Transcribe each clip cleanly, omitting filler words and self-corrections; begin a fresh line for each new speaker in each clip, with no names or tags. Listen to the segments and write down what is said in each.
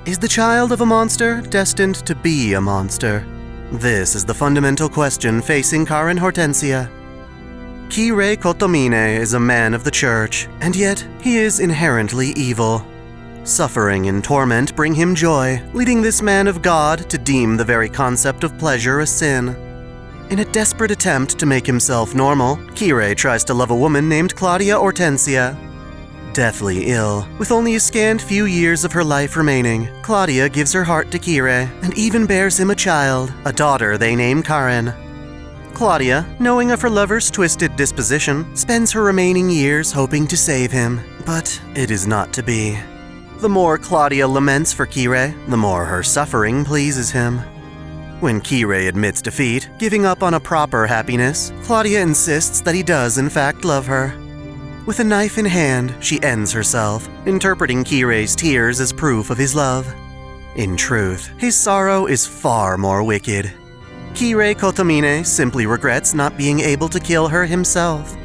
Is the child of a monster destined to be a monster? This is the fundamental question facing Caren Hortensia. Kire Kotomine is a man of the church, and yet he is inherently evil. Suffering and torment bring him joy, leading this man of God to deem the very concept of pleasure a sin. In a desperate attempt to make himself normal, Kire tries to love a woman named Claudia Hortensia. Deathly ill, with only a scant few years of her life remaining, Claudia gives her heart to Kire and even bears him a child, a daughter they name Karen. Claudia, knowing of her lover's twisted disposition, spends her remaining years hoping to save him, but it is not to be. The more Claudia laments for Kire, the more her suffering pleases him. When Kire admits defeat, giving up on a proper happiness, Claudia insists that he does in fact love her. With a knife in hand, she ends herself, interpreting Kire's tears as proof of his love. In truth, his sorrow is far more wicked. Kire Kotomine simply regrets not being able to kill her himself.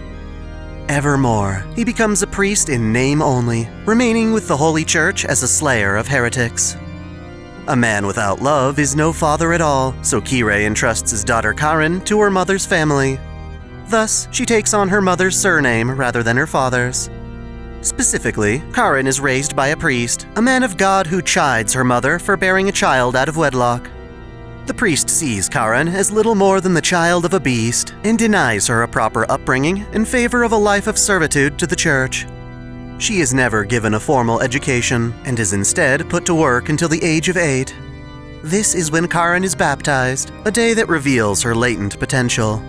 Evermore, he becomes a priest in name only, remaining with the Holy Church as a slayer of heretics. A man without love is no father at all, so Kire entrusts his daughter Karen to her mother's family. Thus, she takes on her mother's surname rather than her father's. Specifically, Karen is raised by a priest, a man of God who chides her mother for bearing a child out of wedlock. The priest sees Karen as little more than the child of a beast and denies her a proper upbringing in favor of a life of servitude to the church. She is never given a formal education and is instead put to work until the age of 8. This is when Karen is baptized, a day that reveals her latent potential.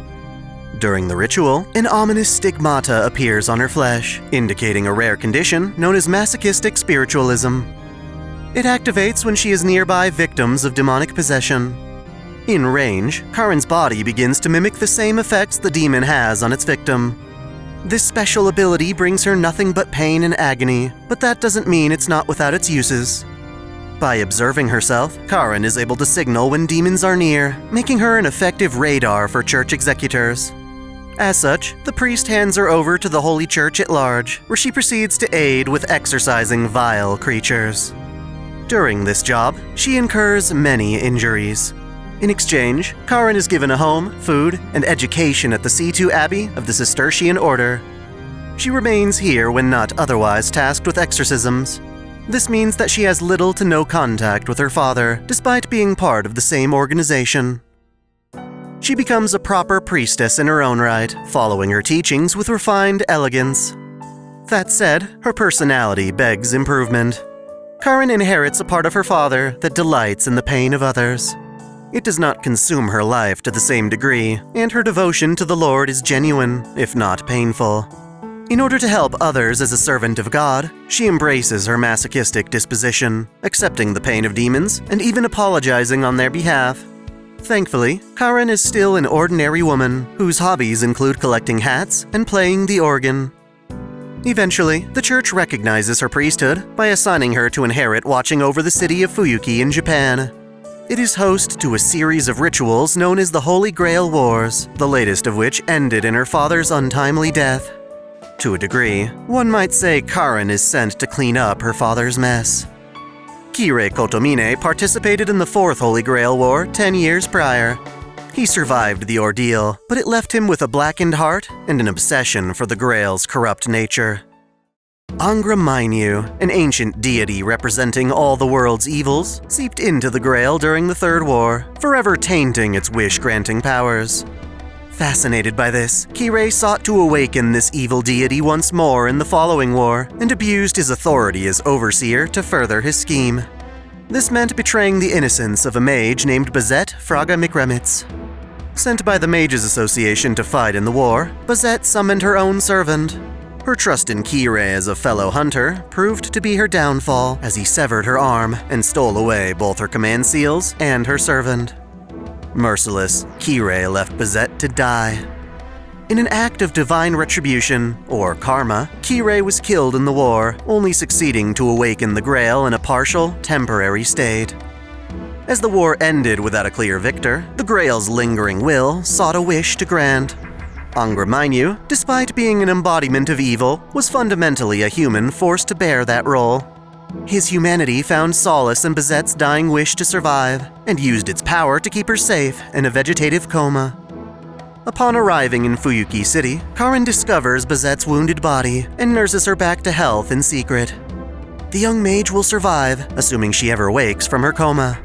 During the ritual, an ominous stigmata appears on her flesh, indicating a rare condition known as masochistic spiritualism. It activates when she is nearby victims of demonic possession. In range, Karen's body begins to mimic the same effects the demon has on its victim. This special ability brings her nothing but pain and agony, but that doesn't mean it's not without its uses. By observing herself, Karen is able to signal when demons are near, making her an effective radar for church executors. As such, the priest hands her over to the Holy Church at large, where she proceeds to aid with exorcising vile creatures. During this job, she incurs many injuries. In exchange, Karen is given a home, food, and education at the C2 Abbey of the Cistercian Order. She remains here when not otherwise tasked with exorcisms. This means that she has little to no contact with her father, despite being part of the same organization. She becomes a proper priestess in her own right, following her teachings with refined elegance. That said, her personality begs improvement. Karen inherits a part of her father that delights in the pain of others. It does not consume her life to the same degree, and her devotion to the Lord is genuine, if not painful. In order to help others as a servant of God, she embraces her masochistic disposition, accepting the pain of demons and even apologizing on their behalf. Thankfully, Karen is still an ordinary woman whose hobbies include collecting hats and playing the organ. Eventually, the church recognizes her priesthood by assigning her to inherit watching over the city of Fuyuki in Japan. It is host to a series of rituals known as the Holy Grail Wars, the latest of which ended in her father's untimely death. To a degree, one might say Karen is sent to clean up her father's mess. Kire Kotomine participated in the Fourth Holy Grail War 10 years prior. He survived the ordeal, but it left him with a blackened heart and an obsession for the Grail's corrupt nature. Angra Mainyu, an ancient deity representing all the world's evils, seeped into the Grail during the Third War, forever tainting its wish-granting powers. Fascinated by this, Kire sought to awaken this evil deity once more in the following war, and abused his authority as overseer to further his scheme. This meant betraying the innocence of a mage named Bazette Fraga Mikremitz. Sent by the Mages Association to fight in the war, Bazette summoned her own servant. Her trust in Kire as a fellow hunter proved to be her downfall, as he severed her arm and stole away both her command seals and her servant. Merciless, Kire left Bazette to die. In an act of divine retribution, or karma, Kire was killed in the war, only succeeding to awaken the Grail in a partial, temporary state. As the war ended without a clear victor, the Grail's lingering will sought a wish to grant. Angra Mainyu, despite being an embodiment of evil, was fundamentally a human forced to bear that role. His humanity found solace in Bazette's dying wish to survive, and used its power to keep her safe in a vegetative coma. Upon arriving in Fuyuki City, Karen discovers Bazette's wounded body and nurses her back to health in secret. The young mage will survive, assuming she ever wakes from her coma.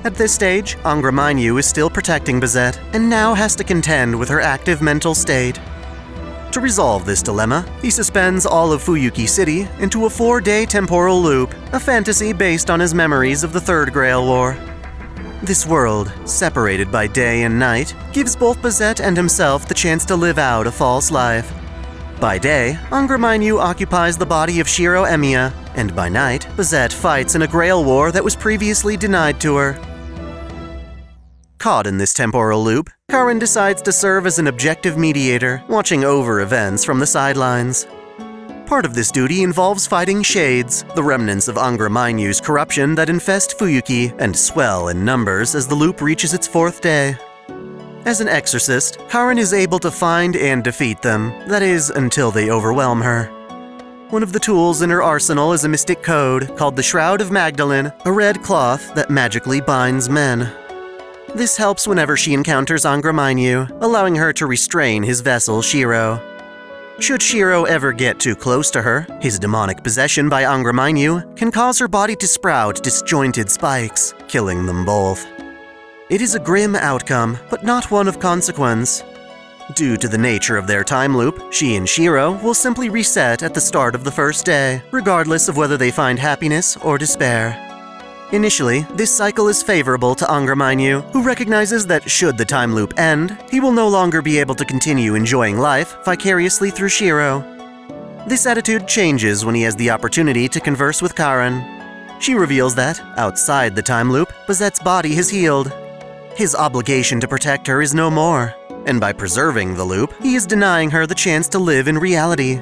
At this stage, Angra Mainyu is still protecting Bazette and now has to contend with her active mental state. To resolve this dilemma, he suspends all of Fuyuki City into a 4-day temporal loop, a fantasy based on his memories of the Third Grail War. This world, separated by day and night, gives both Bazette and himself the chance to live out a false life. By day, Angra Mainyu occupies the body of Shiro Emiya, and by night, Bazette fights in a Grail War that was previously denied to her. Caught in this temporal loop, Karen decides to serve as an objective mediator, watching over events from the sidelines. Part of this duty involves fighting shades, the remnants of Angra Mainyu's corruption that infest Fuyuki and swell in numbers as the loop reaches its 4th day. As an exorcist, Karen is able to find and defeat them, that is, until they overwhelm her. One of the tools in her arsenal is a mystic code called the Shroud of Magdalene, a red cloth that magically binds men. This helps whenever she encounters Angra Mainyu, allowing her to restrain his vessel Shiro. Should Shiro ever get too close to her, his demonic possession by Angra Mainyu can cause her body to sprout disjointed spikes, killing them both. It is a grim outcome, but not one of consequence. Due to the nature of their time loop, she and Shiro will simply reset at the start of the 1st day, regardless of whether they find happiness or despair. Initially, this cycle is favorable to Angra Mainyu, who recognizes that should the time loop end, he will no longer be able to continue enjoying life vicariously through Shiro. This attitude changes when he has the opportunity to converse with Karen. She reveals that, outside the time loop, Bazette's body has healed. His obligation to protect her is no more, and by preserving the loop, he is denying her the chance to live in reality.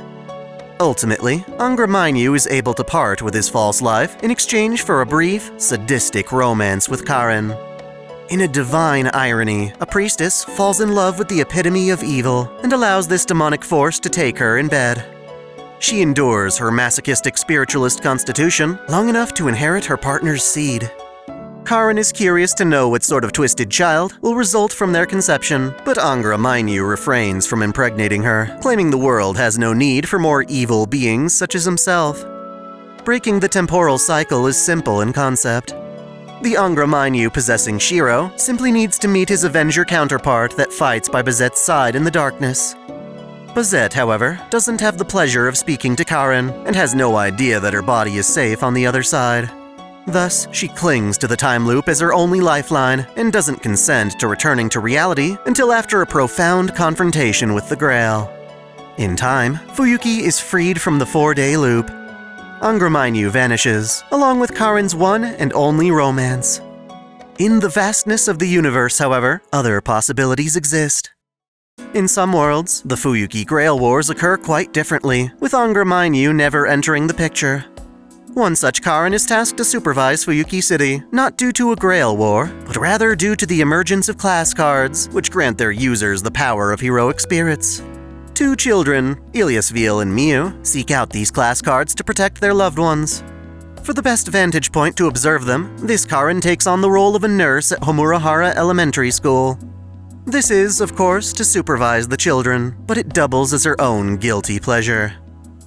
Ultimately, Angra Mainyu is able to part with his false life in exchange for a brief, sadistic romance with Karen. In a divine irony, a priestess falls in love with the epitome of evil and allows this demonic force to take her in bed. She endures her masochistic spiritualist constitution long enough to inherit her partner's seed. Karen is curious to know what sort of twisted child will result from their conception, but Angra Mainyu refrains from impregnating her, claiming the world has no need for more evil beings such as himself. Breaking the temporal cycle is simple in concept. The Angra Mainyu possessing Shiro simply needs to meet his Avenger counterpart that fights by Bazette's side in the darkness. Bazette, however, doesn't have the pleasure of speaking to Karen and has no idea that her body is safe on the other side. Thus, she clings to the time loop as her only lifeline and doesn't consent to returning to reality until after a profound confrontation with the Grail. In time, Fuyuki is freed from the 4-day loop. Angra Mainyu vanishes, along with Karen's one and only romance. In the vastness of the universe, however, other possibilities exist. In some worlds, the Fuyuki Grail Wars occur quite differently, with Angra Mainyu never entering the picture. One such Karen is tasked to supervise Fuyuki City, not due to a Grail War, but rather due to the emergence of class cards, which grant their users the power of heroic spirits. 2 children, Iliasville and Miu, seek out these class cards to protect their loved ones. For the best vantage point to observe them, this Karen takes on the role of a nurse at Homurahara Elementary School. This is, of course, to supervise the children, but it doubles as her own guilty pleasure.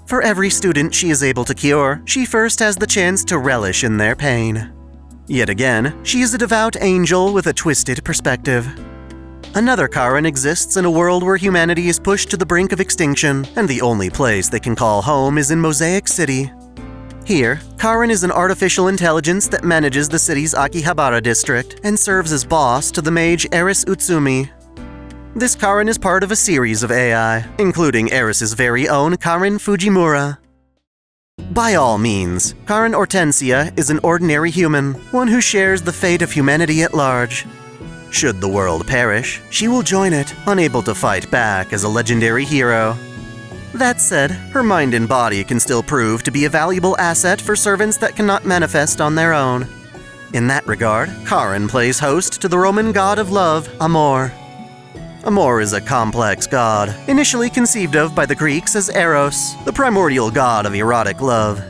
For every student she is able to cure, she first has the chance to relish in their pain. Yet again, she is a devout angel with a twisted perspective. Another Karen exists in a world where humanity is pushed to the brink of extinction, and the only place they can call home is in Mosaic City. Here, Karen is an artificial intelligence that manages the city's Akihabara district and serves as boss to the mage Eris Utsumi. This Karen is part of a series of AI, including Eris's very own Karen Fujimura. By all means, Karen Hortensia is an ordinary human, one who shares the fate of humanity at large. Should the world perish, she will join it, unable to fight back as a legendary hero. That said, her mind and body can still prove to be a valuable asset for servants that cannot manifest on their own. In that regard, Karen plays host to the Roman god of love, Amor. Amor is a complex god, initially conceived of by the Greeks as Eros, the primordial god of erotic love.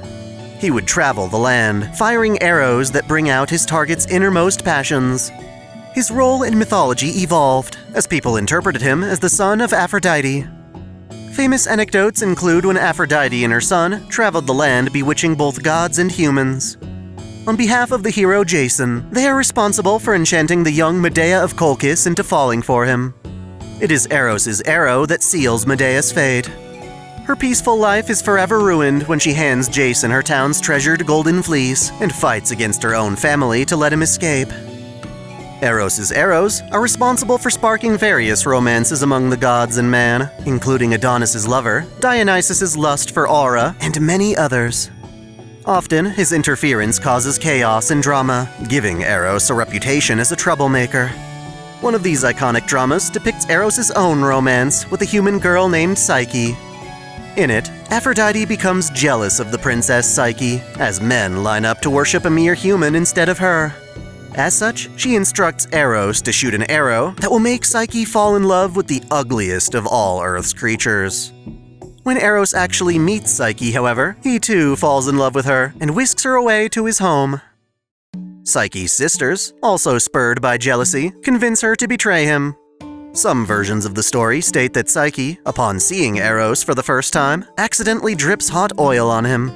He would travel the land, firing arrows that bring out his target's innermost passions. His role in mythology evolved, as people interpreted him as the son of Aphrodite. Famous anecdotes include when Aphrodite and her son traveled the land bewitching both gods and humans. On behalf of the hero Jason, they are responsible for enchanting the young Medea of Colchis into falling for him. It is Eros' arrow that seals Medea's fate. Her peaceful life is forever ruined when she hands Jason her town's treasured golden fleece and fights against her own family to let him escape. Eros' arrows are responsible for sparking various romances among the gods and man, including Adonis' lover, Dionysus' lust for Aura, and many others. Often, his interference causes chaos and drama, giving Eros a reputation as a troublemaker. One of these iconic dramas depicts Eros' own romance with a human girl named Psyche. In it, Aphrodite becomes jealous of the princess Psyche, as men line up to worship a mere human instead of her. As such, she instructs Eros to shoot an arrow that will make Psyche fall in love with the ugliest of all Earth's creatures. When Eros actually meets Psyche, however, he too falls in love with her and whisks her away to his home. Psyche's sisters, also spurred by jealousy, convince her to betray him. Some versions of the story state that Psyche, upon seeing Eros for the first time, accidentally drips hot oil on him.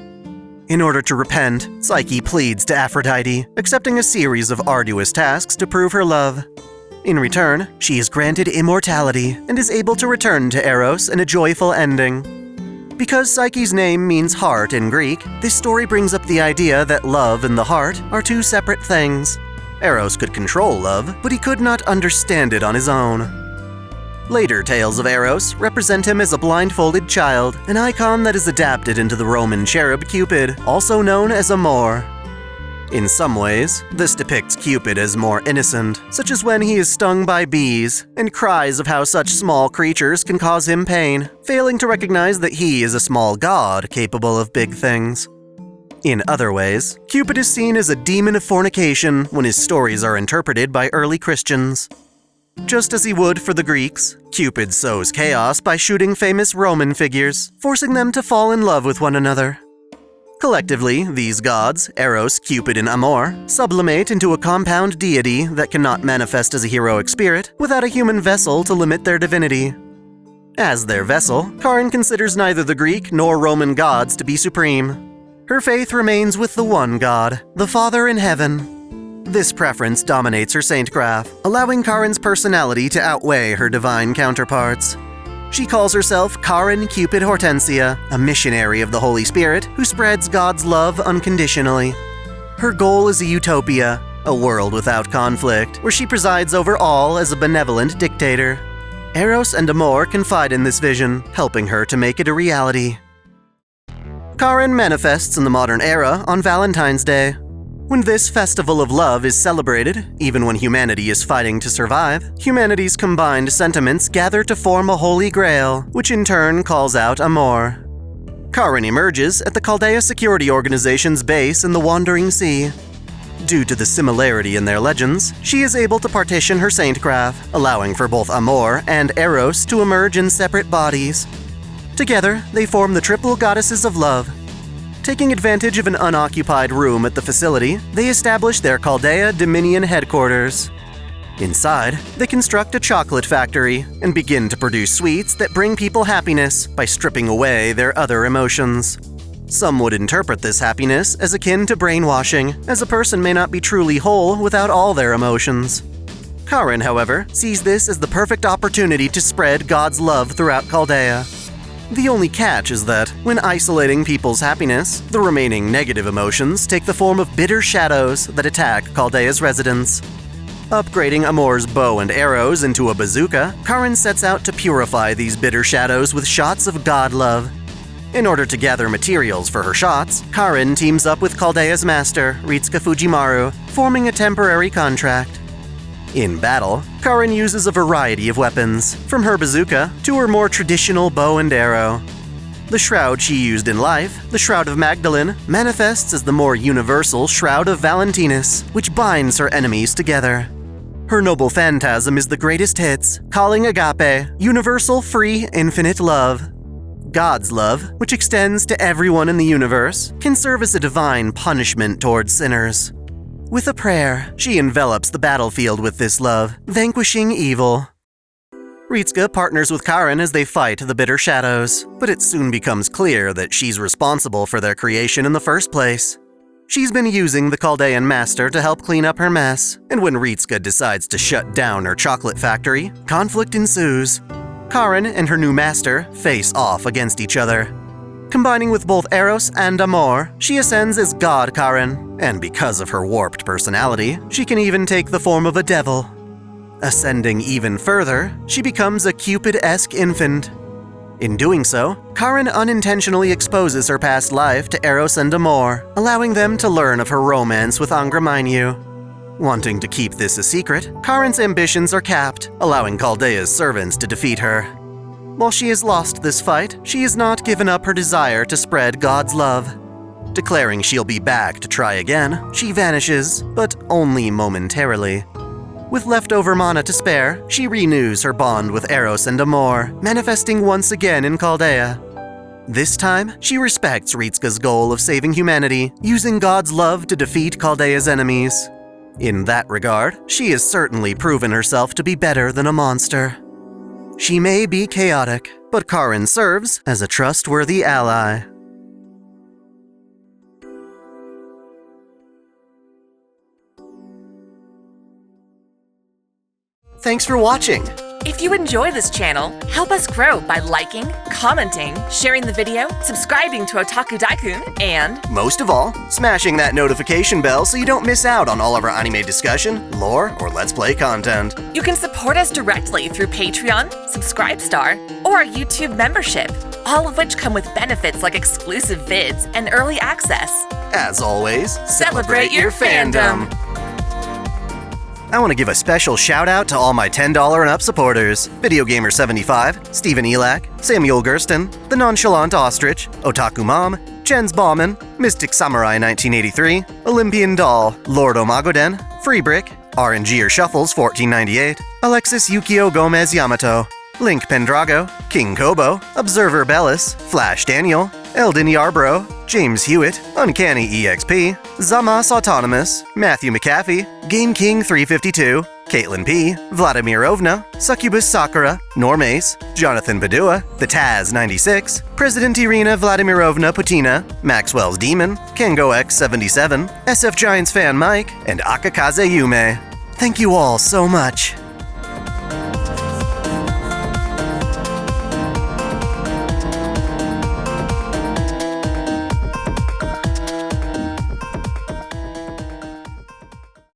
In order to repent, Psyche pleads to Aphrodite, accepting a series of arduous tasks to prove her love. In return, she is granted immortality and is able to return to Eros in a joyful ending. Because Psyche's name means heart in Greek, this story brings up the idea that love and the heart are two separate things. Eros could control love, but he could not understand it on his own. Later tales of Eros represent him as a blindfolded child, an icon that is adapted into the Roman cherub Cupid, also known as Amor. In some ways, this depicts Cupid as more innocent, such as when he is stung by bees, and cries of how such small creatures can cause him pain, failing to recognize that he is a small god capable of big things. In other ways, Cupid is seen as a demon of fornication when his stories are interpreted by early Christians. Just as he would for the Greeks, Cupid sows chaos by shooting famous Roman figures, forcing them to fall in love with one another. Collectively, these gods, Eros, Cupid, and Amor, sublimate into a compound deity that cannot manifest as a heroic spirit without a human vessel to limit their divinity. As their vessel, Karen considers neither the Greek nor Roman gods to be supreme. Her faith remains with the one God, the Father in heaven. This preference dominates her saint graph, allowing Karen's personality to outweigh her divine counterparts. She calls herself Caren Cupid Hortensia, a missionary of the Holy Spirit who spreads God's love unconditionally. Her goal is a utopia, a world without conflict, where she presides over all as a benevolent dictator. Eros and Amor confide in this vision, helping her to make it a reality. Karen manifests in the modern era on Valentine's Day. When this festival of love is celebrated, even when humanity is fighting to survive, humanity's combined sentiments gather to form a holy grail, which in turn calls out Amor. Karen emerges at the Chaldea Security Organization's base in the Wandering Sea. Due to the similarity in their legends, she is able to partition her saint graph, allowing for both Amor and Eros to emerge in separate bodies. Together, they form the triple goddesses of love. Taking advantage of an unoccupied room at the facility, they establish their Chaldea Dominion headquarters. Inside, they construct a chocolate factory and begin to produce sweets that bring people happiness by stripping away their other emotions. Some would interpret this happiness as akin to brainwashing, as a person may not be truly whole without all their emotions. Karen, however, sees this as the perfect opportunity to spread God's love throughout Chaldea. The only catch is that, when isolating people's happiness, the remaining negative emotions take the form of bitter shadows that attack Chaldea's residents. Upgrading Amor's bow and arrows into a bazooka, Karen sets out to purify these bitter shadows with shots of God love. In order to gather materials for her shots, Karen teams up with Chaldea's master, Ritsuka Fujimaru, forming a temporary contract. In battle, Karen uses a variety of weapons, from her bazooka to her more traditional bow and arrow. The shroud she used in life, the Shroud of Magdalene, manifests as the more universal Shroud of Valentinus, which binds her enemies together. Her noble phantasm is the greatest hits, calling agape, universal, free, infinite love. God's love, which extends to everyone in the universe, can serve as a divine punishment towards sinners. With a prayer, she envelops the battlefield with this love, vanquishing evil. Ritsuka partners with Karen as they fight the bitter shadows, but it soon becomes clear that she's responsible for their creation in the first place. She's been using the Chaldean master to help clean up her mess, and when Ritsuka decides to shut down her chocolate factory, conflict ensues. Karen and her new master face off against each other. Combining with both Eros and Amor, she ascends as God Karen, and because of her warped personality, she can even take the form of a devil. Ascending even further, she becomes a Cupid-esque infant. In doing so, Karen unintentionally exposes her past life to Eros and Amor, allowing them to learn of her romance with Angra. Wanting to keep this a secret, Karen's ambitions are capped, allowing Chaldea's servants to defeat her. While she has lost this fight, she has not given up her desire to spread God's love. Declaring she'll be back to try again, she vanishes, but only momentarily. With leftover mana to spare, she renews her bond with Eros and Amor, manifesting once again in Chaldea. This time, she respects Ritsuka's goal of saving humanity, using God's love to defeat Chaldea's enemies. In that regard, she has certainly proven herself to be better than a monster. She may be chaotic, but Karen serves as a trustworthy ally. Thanks for watching!
If you enjoy this channel, help us grow by liking, commenting, sharing the video, subscribing to OtakuDaiKun, and
most of all, smashing that notification bell so you don't miss out on all of our anime discussion, lore, or Let's Play content.
You can support us directly through Patreon, Subscribestar, or our YouTube membership, all of which come with benefits like exclusive vids and early access.
As always,
celebrate your fandom!
I want to give a special shout out to all my $10 and up supporters: VideoGamer75, Stephen Elak, Samuel Gersten, The Nonchalant Ostrich, Otaku Mom, Jens Bauman, Mystic Samurai 1983, Olympian Doll, Lord Omagoden, Freebrick, RNGer Shuffles 1498, Alexis Yukio Gomez Yamato, Link Pendrago, King Kobo, Observer Bellis, Flash Daniel, Eldon Yarbrough, James Hewitt, Uncanny EXP, Zamas Autonomous, Matthew McAfee, Game King 352, Caitlin P., Vladimir Ovna, Succubus Sakura, Norm Ace, Jonathan Badua, The Taz 96, President Irina Vladimirovna Putina, Maxwell's Demon, Kengo X77, SF Giants fan Mike, and Akakaze Yume. Thank you all so much.